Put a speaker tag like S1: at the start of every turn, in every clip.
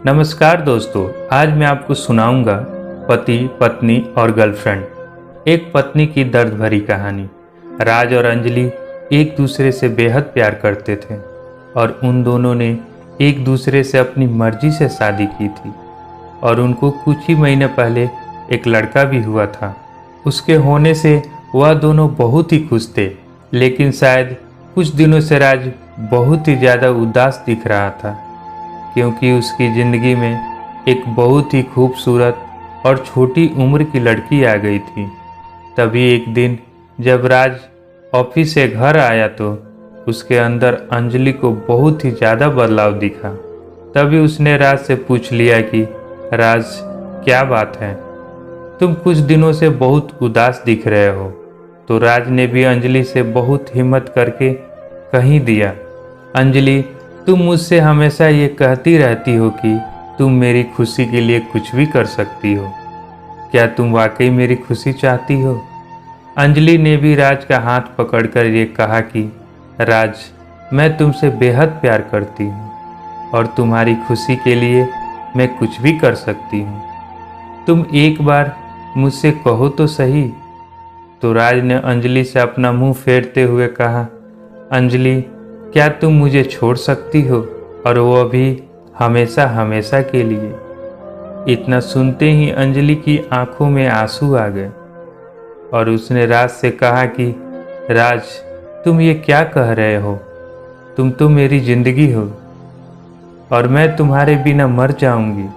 S1: नमस्कार दोस्तों, आज मैं आपको सुनाऊंगा पति, पत्नी और गर्लफ्रेंड। एक पत्नी की दर्द भरी कहानी। राज और अंजलि एक दूसरे से बेहद प्यार करते थे और उन दोनों ने एक दूसरे से अपनी मर्जी से शादी की थी और उनको कुछ ही महीने पहले एक लड़का भी हुआ था। उसके होने से वह दोनों बहुत ही खुश थे, लेकिन शायद कुछ दिनों से राज बहुत ही ज़्यादा उदास दिख रहा था, क्योंकि उसकी ज़िंदगी में एक बहुत ही खूबसूरत और छोटी उम्र की लड़की आ गई थी। तभी एक दिन जब राज ऑफिस से घर आया तो उसके अंदर अंजलि को बहुत ही ज़्यादा बदलाव दिखा। तभी उसने राज से पूछ लिया कि राज, क्या बात है, तुम कुछ दिनों से बहुत उदास दिख रहे हो। तो राज ने भी अंजलि से बहुत हिम्मत करके कही दिया, अंजलि, तुम मुझसे हमेशा ये कहती रहती हो कि तुम मेरी खुशी के लिए कुछ भी कर सकती हो। क्या तुम वाकई मेरी खुशी चाहती हो? अंजलि ने भी राज का हाथ पकड़कर ये कहा कि राज, मैं तुमसे बेहद प्यार करती हूँ और तुम्हारी खुशी के लिए मैं कुछ भी कर सकती हूँ। तुम एक बार मुझसे कहो तो सही। तो राज ने अंजलि से अपना मुंह फेरते हुए कहा, अंजलि, क्या तुम मुझे छोड़ सकती हो, और वो भी हमेशा हमेशा के लिए? इतना सुनते ही अंजलि की आंखों में आंसू आ गए और उसने राज से कहा कि राज, तुम ये क्या कह रहे हो? तुम तो मेरी जिंदगी हो और मैं तुम्हारे बिना मर जाऊंगी।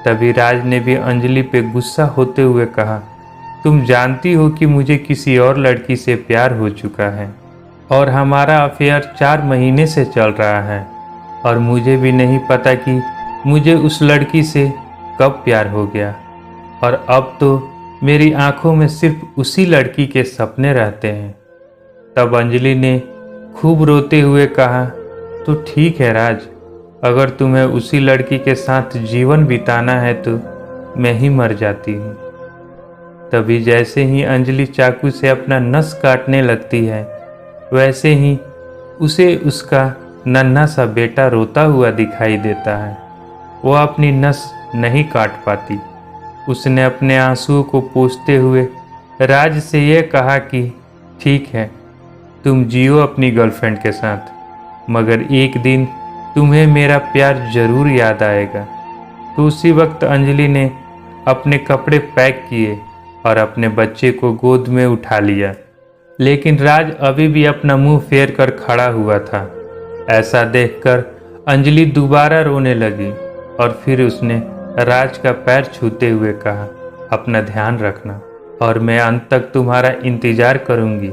S1: तभी राज ने भी अंजलि पे गुस्सा होते हुए कहा, तुम जानती हो कि मुझे किसी और लड़की से प्यार हो चुका है और हमारा अफेयर 4 महीने से चल रहा है और मुझे भी नहीं पता कि मुझे उस लड़की से कब प्यार हो गया और अब तो मेरी आंखों में सिर्फ उसी लड़की के सपने रहते हैं। तब अंजलि ने खूब रोते हुए कहा, तो ठीक है राज, अगर तुम्हें उसी लड़की के साथ जीवन बिताना है तो मैं ही मर जाती हूँ। तभी जैसे ही अंजलि चाकू से अपना नस काटने लगती है, वैसे ही उसे उसका नन्हा सा बेटा रोता हुआ दिखाई देता है। वह अपनी नस नहीं काट पाती। उसने अपने आंसुओं को पोंछते हुए राज से यह कहा कि ठीक है, तुम जियो अपनी गर्लफ्रेंड के साथ, मगर एक दिन तुम्हें मेरा प्यार जरूर याद आएगा। तो उसी वक्त अंजलि ने अपने कपड़े पैक किए और अपने बच्चे को गोद में उठा लिया, लेकिन राज अभी भी अपना मुंह फेर कर खड़ा हुआ था। ऐसा देखकर अंजलि दोबारा रोने लगी और फिर उसने राज का पैर छूते हुए कहा, अपना ध्यान रखना और मैं अंत तक तुम्हारा इंतजार करूंगी।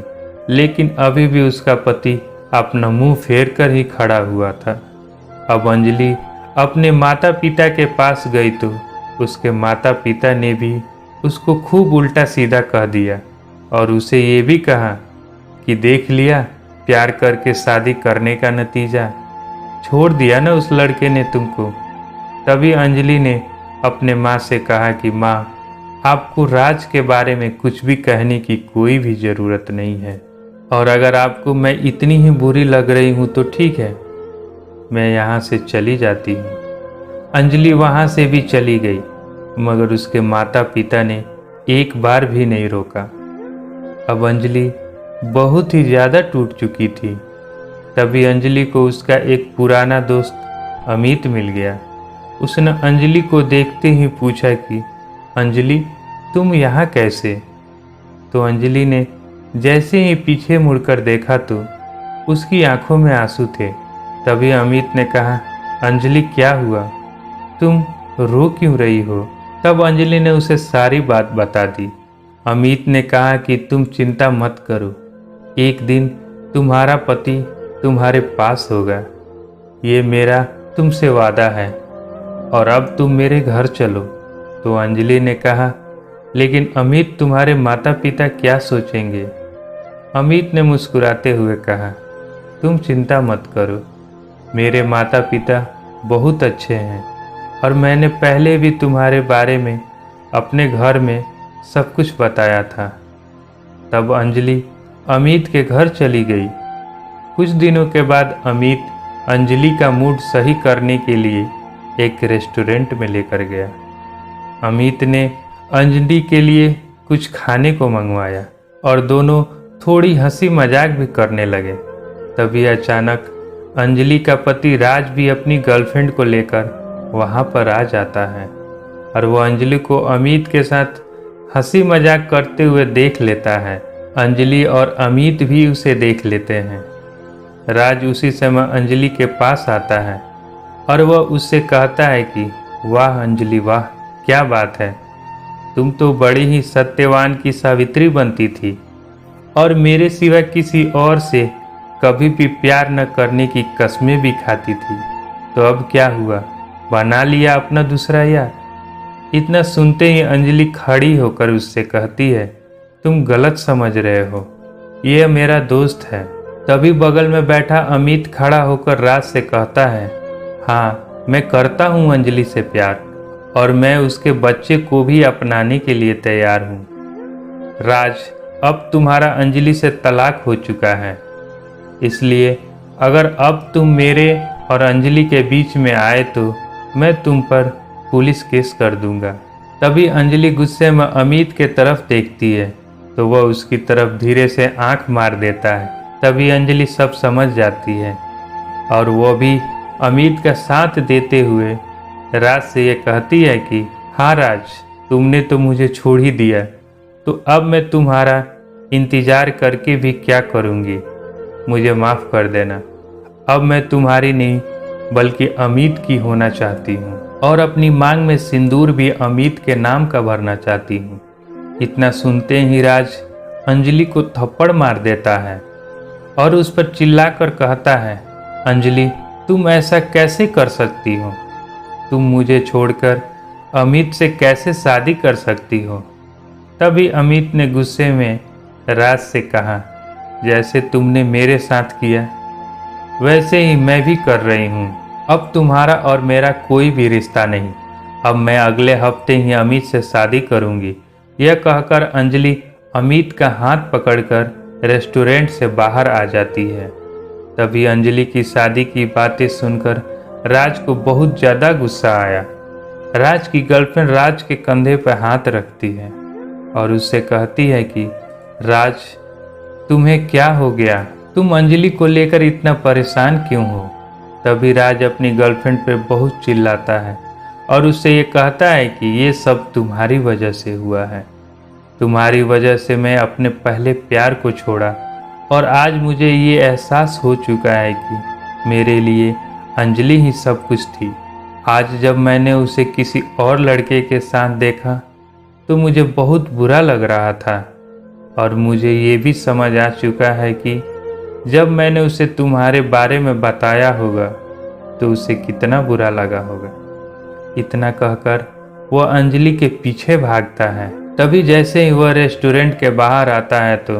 S1: लेकिन अभी भी उसका पति अपना मुंह फेर कर ही खड़ा हुआ था। अब अंजलि अपने माता पिता के पास गई तो उसके माता पिता ने भी उसको खूब उल्टा सीधा कह दिया और उसे ये भी कहा कि देख लिया, प्यार करके शादी करने का नतीजा, छोड़ दिया ना उस लड़के ने तुमको। तभी अंजलि ने अपने माँ से कहा कि माँ, आपको राज के बारे में कुछ भी कहने की कोई भी ज़रूरत नहीं है और अगर आपको मैं इतनी ही बुरी लग रही हूँ तो ठीक है, मैं यहाँ से चली जाती हूँ। अंजलि वहाँ से भी चली गई, मगर उसके माता पिता ने एक बार भी नहीं रोका। अब अंजलि बहुत ही ज़्यादा टूट चुकी थी। तभी अंजलि को उसका एक पुराना दोस्त अमित मिल गया। उसने अंजलि को देखते ही पूछा कि अंजलि, तुम यहाँ कैसे? तो अंजलि ने जैसे ही पीछे मुड़कर देखा तो उसकी आंखों में आंसू थे। तभी अमित ने कहा, अंजलि, क्या हुआ, तुम रो क्यों रही हो? तब अंजलि ने उसे सारी बात बता दी। अमित ने कहा कि तुम चिंता मत करो, एक दिन तुम्हारा पति तुम्हारे पास होगा, ये मेरा तुमसे वादा है और अब तुम मेरे घर चलो। तो अंजलि ने कहा, लेकिन अमित, तुम्हारे माता पिता क्या सोचेंगे? अमित ने मुस्कुराते हुए कहा, तुम चिंता मत करो, मेरे माता पिता बहुत अच्छे हैं और मैंने पहले भी तुम्हारे बारे में अपने घर में सब कुछ बताया था। तब अंजलि अमित के घर चली गई। कुछ दिनों के बाद अमित अंजलि का मूड सही करने के लिए एक रेस्टोरेंट में लेकर गया। अमित ने अंजलि के लिए कुछ खाने को मंगवाया और दोनों थोड़ी हंसी मजाक भी करने लगे। तभी अचानक अंजलि का पति राज भी अपनी गर्लफ्रेंड को लेकर वहाँ पर आ जाता है और वो अंजलि को अमित के साथ हंसी मजाक करते हुए देख लेता है। अंजलि और अमित भी उसे देख लेते हैं। राज उसी समय अंजलि के पास आता है और वह उससे कहता है कि वाह अंजलि वाह, क्या बात है, तुम तो बड़ी ही सत्यवान की सावित्री बनती थी और मेरे सिवा किसी और से कभी भी प्यार न करने की कसमें भी खाती थी। तो अब क्या हुआ, बना लिया अपना दूसरा यार। इतना सुनते ही अंजलि खड़ी होकर उससे कहती है, तुम गलत समझ रहे हो, ये मेरा दोस्त है। तभी बगल में बैठा अमित खड़ा होकर राज से कहता है, हाँ मैं करता हूँ अंजलि से प्यार और मैं उसके बच्चे को भी अपनाने के लिए तैयार हूँ। राज, अब तुम्हारा अंजलि से तलाक हो चुका है, इसलिए अगर अब तुम मेरे और अंजलि के बीच में आए तो मैं तुम पर पुलिस केस कर दूंगा। तभी अंजलि गुस्से में अमित के तरफ देखती है तो वह उसकी तरफ धीरे से आंख मार देता है। तभी अंजलि सब समझ जाती है और वह भी अमित का साथ देते हुए राज से ये कहती है कि हाँ राज, तुमने तो मुझे छोड़ ही दिया, तो अब मैं तुम्हारा इंतज़ार करके भी क्या करूँगी, मुझे माफ़ कर देना। अब मैं तुम्हारी नहीं बल्कि अमित की होना चाहती हूँ और अपनी मांग में सिंदूर भी अमित के नाम का भरना चाहती हूँ। इतना सुनते ही राज अंजलि को थप्पड़ मार देता है और उस पर चिल्लाकर कहता है, अंजलि तुम ऐसा कैसे कर सकती हो, तुम मुझे छोड़कर अमित से कैसे शादी कर सकती हो। तभी अमित ने गुस्से में राज से कहा, जैसे तुमने मेरे साथ किया वैसे ही मैं भी कर रही हूँ, अब तुम्हारा और मेरा कोई भी रिश्ता नहीं, अब मैं अगले हफ्ते ही अमित से शादी करूँगी। यह कहकर अंजलि अमित का हाथ पकड़कर रेस्टोरेंट से बाहर आ जाती है। तभी अंजलि की शादी की बातें सुनकर राज को बहुत ज़्यादा गुस्सा आया। राज की गर्लफ्रेंड राज के कंधे पर हाथ रखती है और उससे कहती है कि राज, तुम्हें क्या हो गया, तुम अंजलि को लेकर इतना परेशान क्यों हो। तभी राज अपनी गर्लफ्रेंड पर बहुत चिल्लाता है और उससे ये कहता है कि ये सब तुम्हारी वजह से हुआ है, तुम्हारी वजह से मैं अपने पहले प्यार को छोड़ा और आज मुझे ये एहसास हो चुका है कि मेरे लिए अंजलि ही सब कुछ थी। आज जब मैंने उसे किसी और लड़के के साथ देखा तो मुझे बहुत बुरा लग रहा था और मुझे ये भी समझ आ चुका है कि जब मैंने उसे तुम्हारे बारे में बताया होगा तो उसे कितना बुरा लगा होगा। इतना कहकर वह अंजलि के पीछे भागता है। तभी जैसे ही वह रेस्टोरेंट के बाहर आता है तो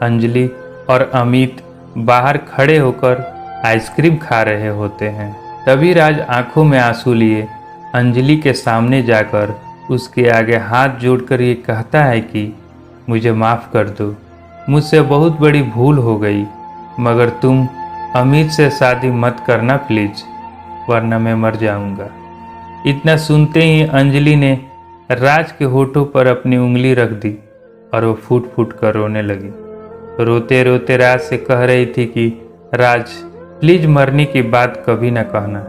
S1: अंजलि और अमित बाहर खड़े होकर आइसक्रीम खा रहे होते हैं। तभी राज आंखों में आंसू लिए अंजलि के सामने जाकर उसके आगे हाथ जोड़कर ये कहता है कि मुझे माफ़ कर दो, मुझसे बहुत बड़ी भूल हो गई, मगर तुम अमित से शादी मत करना प्लीज़, वरना मैं मर जाऊंगा। इतना सुनते ही अंजलि ने राज के होठों पर अपनी उंगली रख दी और वो फूट फूट कर रोने लगी। रोते रोते राज से कह रही थी कि राज प्लीज मरने की बात कभी न कहना,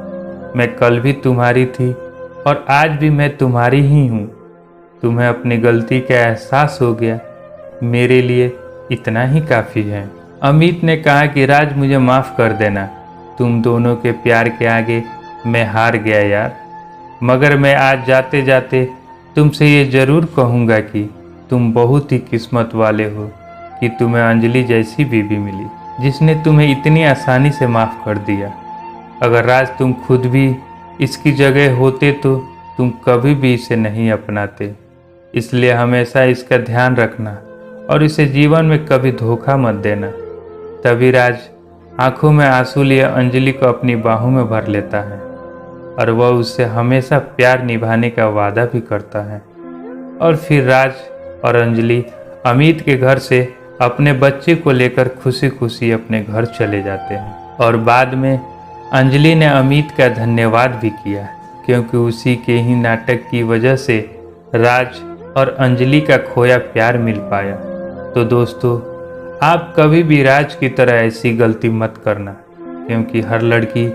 S1: मैं कल भी तुम्हारी थी और आज भी मैं तुम्हारी ही हूँ। तुम्हें अपनी गलती का एहसास हो गया, मेरे लिए इतना ही काफ़ी है। अमित ने कहा कि राज मुझे माफ़ कर देना, तुम दोनों के प्यार के आगे मैं हार गया यार, मगर मैं आज जाते जाते तुमसे ये ज़रूर कहूँगा कि तुम बहुत ही किस्मत वाले हो कि तुम्हें अंजलि जैसी बीवी मिली जिसने तुम्हें इतनी आसानी से माफ़ कर दिया। अगर राज तुम खुद भी इसकी जगह होते तो तुम कभी भी इसे नहीं अपनाते, इसलिए हमेशा इसका ध्यान रखना और इसे जीवन में कभी धोखा मत देना। तभी राज आंखों में आंसू लिए अंजलि को अपनी बाहों में भर लेता है और वह उससे हमेशा प्यार निभाने का वादा भी करता है। और फिर राज और अंजलि अमित के घर से अपने बच्चे को लेकर खुशी खुशी अपने घर चले जाते हैं। और बाद में अंजलि ने अमित का धन्यवाद भी किया क्योंकि उसी के ही नाटक की वजह से राज और अंजलि का खोया प्यार मिल पाया। तो दोस्तों, आप कभी भी राज की तरह ऐसी गलती मत करना, क्योंकि हर लड़की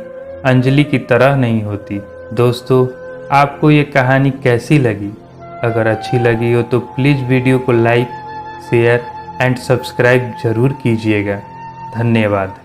S1: अंजलि की तरह नहीं होती। दोस्तों, आपको ये कहानी कैसी लगी? अगर अच्छी लगी हो तो प्लीज़ वीडियो को लाइक, शेयर एंड सब्सक्राइब ज़रूर कीजिएगा। धन्यवाद।